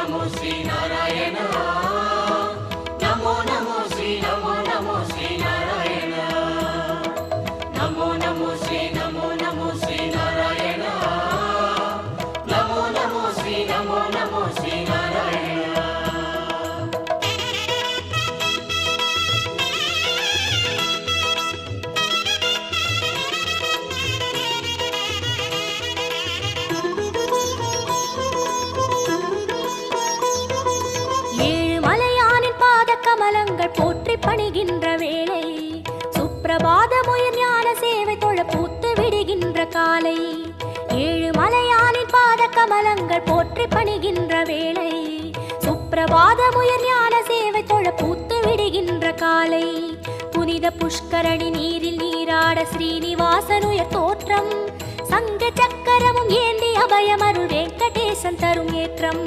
नमो श्री नारायण नमो नमो श्री नमो नमो श्री नारायण नमो नमो श्री नारायण नमो नमो श्री नारायण கமலங்கள் போற்றி பணிகின்ற வேளை சுப்பிரபாதமுயர் ஞான சேவை தொழ பூத்து விடுகின்ற காலை ஏழு மலையானின் பாத கமலங்கள் போற்றி பணிகின்ற வேளை சுப்பிரபாதமுயர் ஞான சேவை தொழ பூத்து விடுகின்ற காலை புனித புஷ்கரணி நீரில் நீராட ஸ்ரீனிவாசனுயர் தோற்றம் சங்க சக்கரமும் ஏந்தி அபயமருள் வெங்கடேசன் தரும் ஏற்றம்